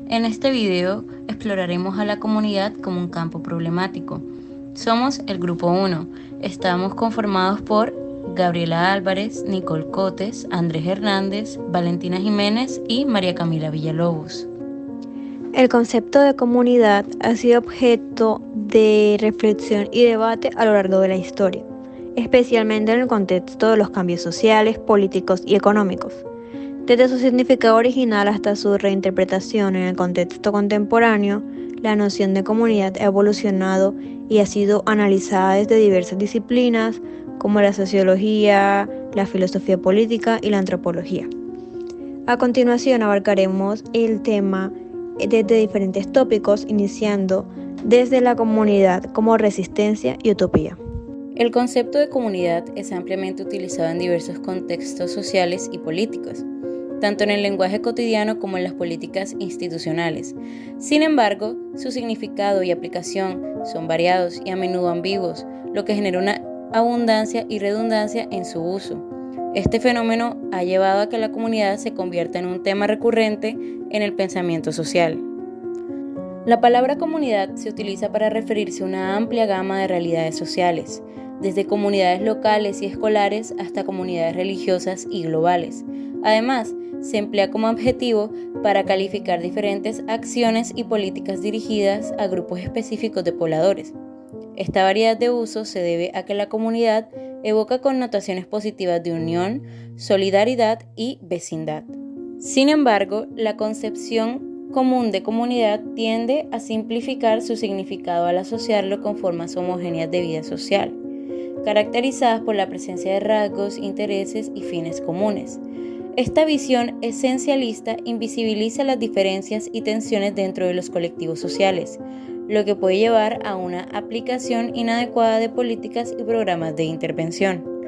En este video exploraremos a la comunidad como un campo problemático. Somos el Grupo 1. Estamos conformados por Gabriela Álvarez, Nicole Cotes, Andrés Hernández, Valentina Jiménez y María Camila Villalobos. El concepto de comunidad ha sido objeto de reflexión y debate a lo largo de la historia, especialmente en el contexto de los cambios sociales, políticos y económicos. Desde su significado original hasta su reinterpretación en el contexto contemporáneo, la noción de comunidad ha evolucionado y ha sido analizada desde diversas disciplinas como la sociología, la filosofía política y la antropología. A continuación abarcaremos el tema desde diferentes tópicos, iniciando desde la comunidad como resistencia y utopía. El concepto de comunidad es ampliamente utilizado en diversos contextos sociales y políticos, tanto en el lenguaje cotidiano como en las políticas institucionales. Sin embargo, su significado y aplicación son variados y a menudo ambiguos, lo que genera una abundancia y redundancia en su uso. Este fenómeno ha llevado a que la comunidad se convierta en un tema recurrente en el pensamiento social. La palabra comunidad se utiliza para referirse a una amplia gama de realidades sociales, desde comunidades locales y escolares hasta comunidades religiosas y globales. Además, se emplea como adjetivo para calificar diferentes acciones y políticas dirigidas a grupos específicos de pobladores. Esta variedad de usos se debe a que la comunidad evoca connotaciones positivas de unión, solidaridad y vecindad. Sin embargo, la concepción común de comunidad tiende a simplificar su significado al asociarlo con formas homogéneas de vida social, caracterizadas por la presencia de rasgos, intereses y fines comunes. Esta visión esencialista invisibiliza las diferencias y tensiones dentro de los colectivos sociales, lo que puede llevar a una aplicación inadecuada de políticas y programas de intervención.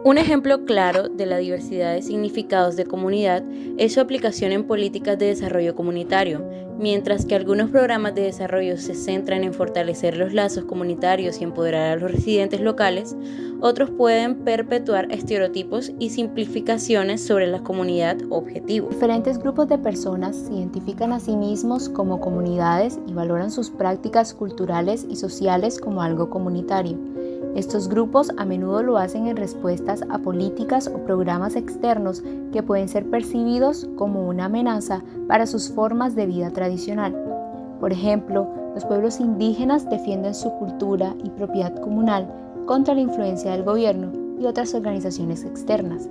Un ejemplo claro de la diversidad de significados de comunidad es su aplicación en políticas de desarrollo comunitario. Mientras que algunos programas de desarrollo se centran en fortalecer los lazos comunitarios y empoderar a los residentes locales, otros pueden perpetuar estereotipos y simplificaciones sobre la comunidad objetivo. Diferentes grupos de personas se identifican a sí mismos como comunidades y valoran sus prácticas culturales y sociales como algo comunitario. Estos grupos a menudo lo hacen en respuestas a políticas o programas externos que pueden ser percibidos como una amenaza para sus formas de vida tradicional. Por ejemplo, los pueblos indígenas defienden su cultura y propiedad comunal contra la influencia del gobierno y otras organizaciones externas.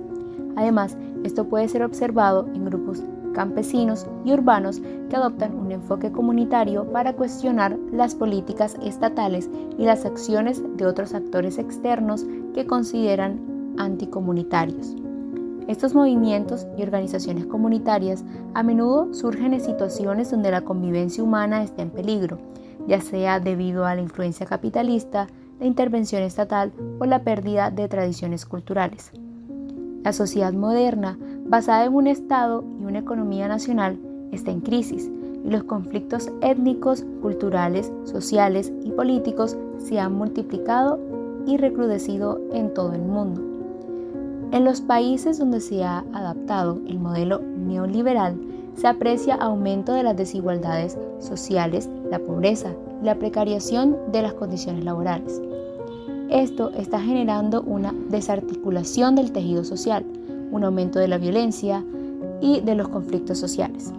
Además, esto puede ser observado en grupos campesinos y urbanos que adoptan un enfoque comunitario para cuestionar las políticas estatales y las acciones de otros actores externos que consideran anticomunitarios. Estos movimientos y organizaciones comunitarias a menudo surgen en situaciones donde la convivencia humana está en peligro, ya sea debido a la influencia capitalista, la intervención estatal o la pérdida de tradiciones culturales. La sociedad moderna, basada en un Estado y una economía nacional, está en crisis y los conflictos étnicos, culturales, sociales y políticos se han multiplicado y recrudecido en todo el mundo. En los países donde se ha adaptado el modelo neoliberal, se aprecia aumento de las desigualdades sociales, la pobreza y la precarización de las condiciones laborales. Esto está generando una desarticulación del tejido social, un aumento de la violencia y de los conflictos sociales.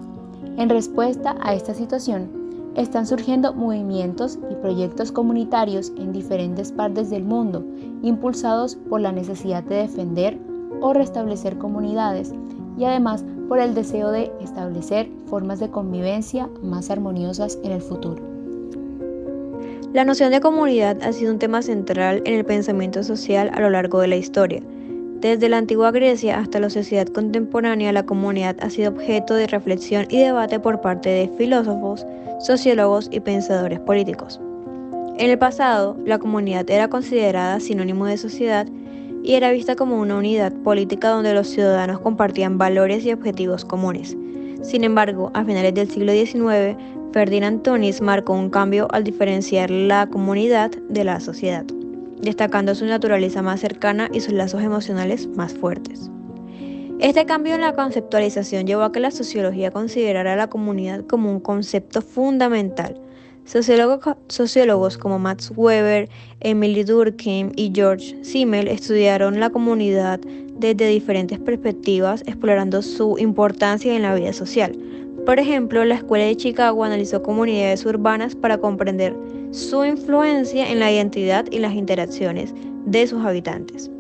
En respuesta a esta situación, están surgiendo movimientos y proyectos comunitarios en diferentes partes del mundo, impulsados por la necesidad de defender o restablecer comunidades y además por el deseo de establecer formas de convivencia más armoniosas en el futuro. La noción de comunidad ha sido un tema central en el pensamiento social a lo largo de la historia. Desde la antigua Grecia hasta la sociedad contemporánea, la comunidad ha sido objeto de reflexión y debate por parte de filósofos, sociólogos y pensadores políticos. En el pasado, la comunidad era considerada sinónimo de sociedad y era vista como una unidad política donde los ciudadanos compartían valores y objetivos comunes. Sin embargo, a finales del siglo XIX, Ferdinand Tönnies marcó un cambio al diferenciar la comunidad de la sociedad, destacando su naturaleza más cercana y sus lazos emocionales más fuertes. Este cambio en la conceptualización llevó a que la sociología considerara a la comunidad como un concepto fundamental. Sociólogos como Max Weber, Emily Durkheim y George Simmel estudiaron la comunidad desde diferentes perspectivas, explorando su importancia en la vida social. Por ejemplo, la Escuela de Chicago analizó comunidades urbanas para comprender su influencia en la identidad y las interacciones de sus habitantes.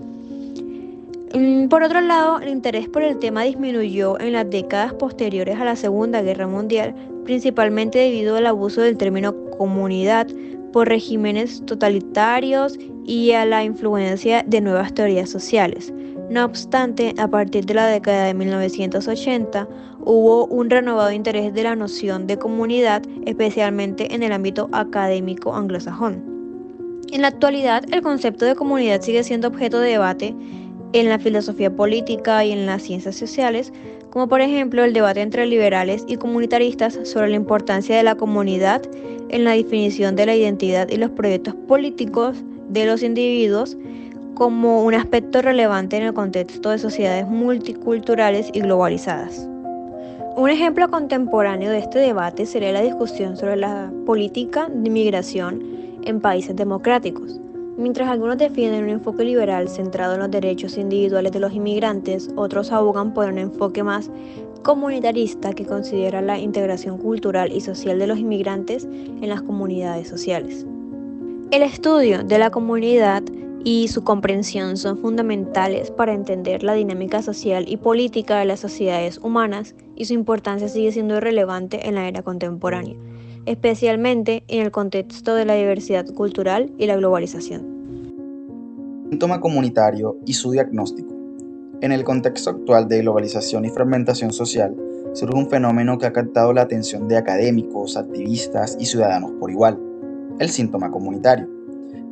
Por otro lado, el interés por el tema disminuyó en las décadas posteriores a la Segunda Guerra Mundial, principalmente debido al abuso del término comunidad por regímenes totalitarios y a la influencia de nuevas teorías sociales. No obstante, a partir de la década de 1980, hubo un renovado interés de la noción de comunidad, especialmente en el ámbito académico anglosajón. En la actualidad, el concepto de comunidad sigue siendo objeto de debate en la filosofía política y en las ciencias sociales, como por ejemplo el debate entre liberales y comunitaristas sobre la importancia de la comunidad en la definición de la identidad y los proyectos políticos de los individuos como un aspecto relevante en el contexto de sociedades multiculturales y globalizadas. Un ejemplo contemporáneo de este debate sería la discusión sobre la política de inmigración en países democráticos. Mientras algunos defienden un enfoque liberal centrado en los derechos individuales de los inmigrantes, otros abogan por un enfoque más comunitarista que considera la integración cultural y social de los inmigrantes en las comunidades sociales. El estudio de la comunidad y su comprensión son fundamentales para entender la dinámica social y política de las sociedades humanas, y su importancia sigue siendo relevante en la era contemporánea, especialmente en el contexto de la diversidad cultural y la globalización. Síntoma comunitario y su diagnóstico. En el contexto actual de globalización y fragmentación social, surge un fenómeno que ha captado la atención de académicos, activistas y ciudadanos por igual: el síntoma comunitario.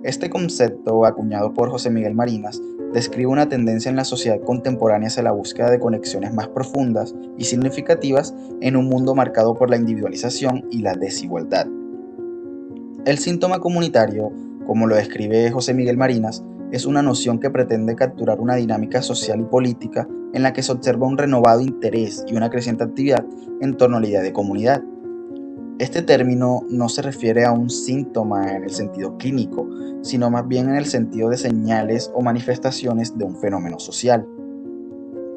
Este concepto, acuñado por José Miguel Marinas, describe una tendencia en la sociedad contemporánea hacia la búsqueda de conexiones más profundas y significativas en un mundo marcado por la individualización y la desigualdad. El síntoma comunitario, como lo describe José Miguel Marinas, es una noción que pretende capturar una dinámica social y política en la que se observa un renovado interés y una creciente actividad en torno a la idea de comunidad. Este término no se refiere a un síntoma en el sentido clínico, sino más bien en el sentido de señales o manifestaciones de un fenómeno social.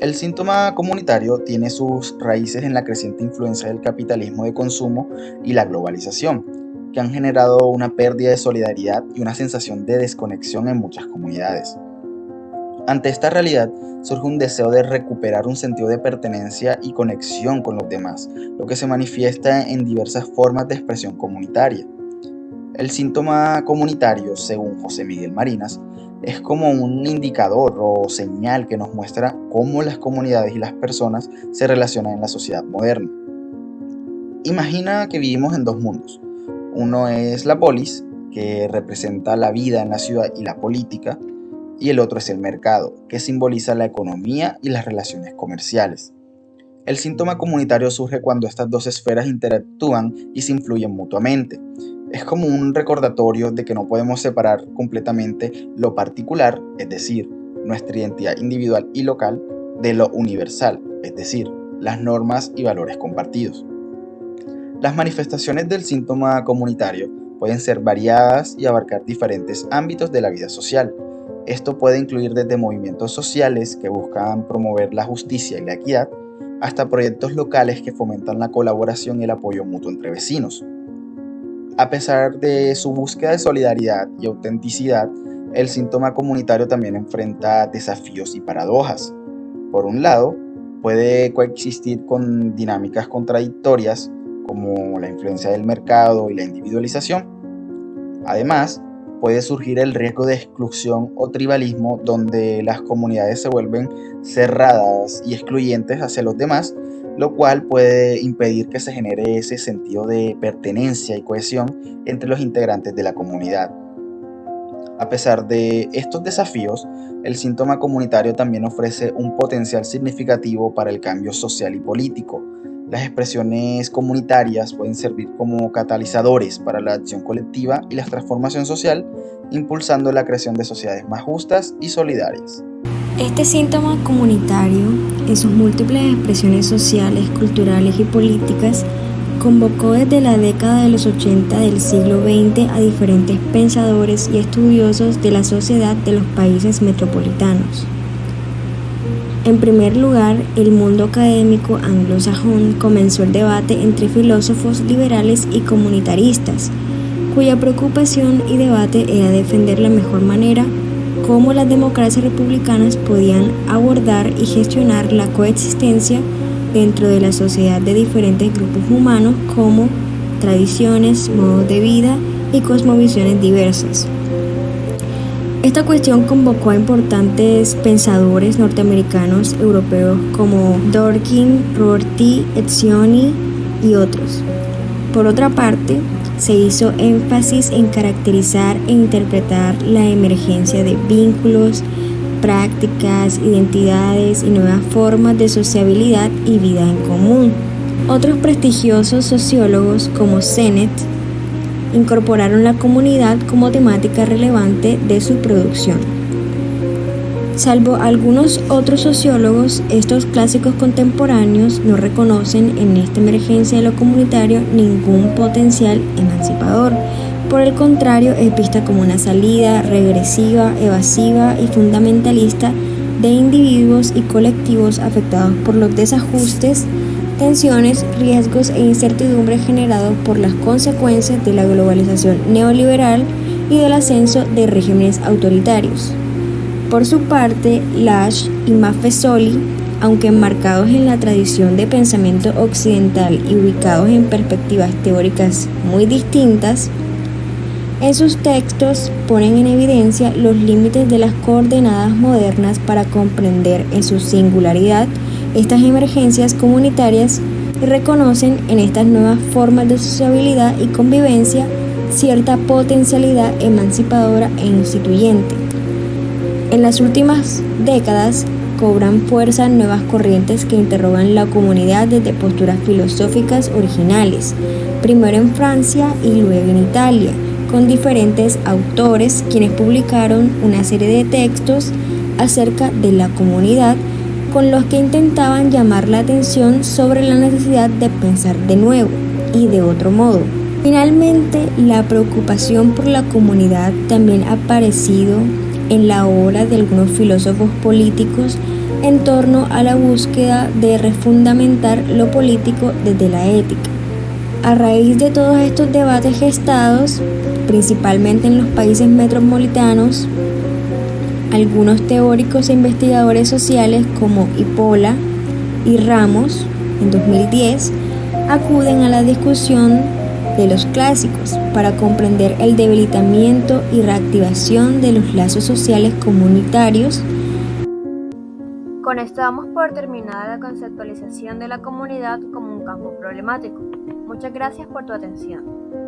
El síntoma comunitario tiene sus raíces en la creciente influencia del capitalismo de consumo y la globalización, que han generado una pérdida de solidaridad y una sensación de desconexión en muchas comunidades. Ante esta realidad, surge un deseo de recuperar un sentido de pertenencia y conexión con los demás, lo que se manifiesta en diversas formas de expresión comunitaria. El síntoma comunitario, según José Miguel Marinas, es como un indicador o señal que nos muestra cómo las comunidades y las personas se relacionan en la sociedad moderna. Imagina que vivimos en dos mundos. Uno es la polis, que representa la vida en la ciudad y la política, y el otro es el mercado, que simboliza la economía y las relaciones comerciales. El síntoma comunitario surge cuando estas dos esferas interactúan y se influyen mutuamente. Es como un recordatorio de que no podemos separar completamente lo particular, es decir, nuestra identidad individual y local, de lo universal, es decir, las normas y valores compartidos. Las manifestaciones del síntoma comunitario pueden ser variadas y abarcar diferentes ámbitos de la vida social. Esto puede incluir desde movimientos sociales que buscan promover la justicia y la equidad, hasta proyectos locales que fomentan la colaboración y el apoyo mutuo entre vecinos. A pesar de su búsqueda de solidaridad y autenticidad, el síntoma comunitario también enfrenta desafíos y paradojas. Por un lado, puede coexistir con dinámicas contradictorias como la influencia del mercado y la individualización. Además, puede surgir el riesgo de exclusión o tribalismo, donde las comunidades se vuelven cerradas y excluyentes hacia los demás, lo cual puede impedir que se genere ese sentido de pertenencia y cohesión entre los integrantes de la comunidad. A pesar de estos desafíos, el síntoma comunitario también ofrece un potencial significativo para el cambio social y político. Las expresiones comunitarias pueden servir como catalizadores para la acción colectiva y la transformación social, impulsando la creación de sociedades más justas y solidarias. Este síntoma comunitario, en sus múltiples expresiones sociales, culturales y políticas, convocó desde la década de los 80 del siglo XX a diferentes pensadores y estudiosos de la sociedad de los países metropolitanos. En primer lugar, el mundo académico anglosajón comenzó el debate entre filósofos liberales y comunitaristas, cuya preocupación y debate era defender la mejor manera cómo las democracias republicanas podían abordar y gestionar la coexistencia dentro de la sociedad de diferentes grupos humanos como tradiciones, modos de vida y cosmovisiones diversas. Esta cuestión convocó a importantes pensadores norteamericanos, europeos como Durkheim, Rorty, Etzioni y otros. Por otra parte, se hizo énfasis en caracterizar e interpretar la emergencia de vínculos, prácticas, identidades y nuevas formas de sociabilidad y vida en común. Otros prestigiosos sociólogos como Sennett incorporaron la comunidad como temática relevante de su producción. Salvo algunos otros sociólogos, estos clásicos contemporáneos no reconocen en esta emergencia de lo comunitario ningún potencial emancipador. Por el contrario, es vista como una salida regresiva, evasiva y fundamentalista de individuos y colectivos afectados por los desajustes, tensiones, riesgos e incertidumbres generados por las consecuencias de la globalización neoliberal y del ascenso de regímenes autoritarios. Por su parte, Lasch y Maffesoli, aunque enmarcados en la tradición de pensamiento occidental y ubicados en perspectivas teóricas muy distintas, en sus textos ponen en evidencia los límites de las coordenadas modernas para comprender en su singularidad estas emergencias comunitarias y reconocen en estas nuevas formas de sociabilidad y convivencia cierta potencialidad emancipadora e instituyente. En las últimas décadas cobran fuerza nuevas corrientes que interrogan la comunidad desde posturas filosóficas originales, primero en Francia y luego en Italia, con diferentes autores quienes publicaron una serie de textos acerca de la comunidad con los que intentaban llamar la atención sobre la necesidad de pensar de nuevo y de otro modo. Finalmente, la preocupación por la comunidad también ha aparecido en la obra de algunos filósofos políticos en torno a la búsqueda de refundamentar lo político desde la ética. A raíz de todos estos debates gestados, principalmente en los países metropolitanos, algunos teóricos e investigadores sociales como Ipola y Ramos, en 2010, acuden a la discusión de los clásicos para comprender el debilitamiento y reactivación de los lazos sociales comunitarios. Con esto damos por terminada la conceptualización de la comunidad como un campo problemático. Muchas gracias por tu atención.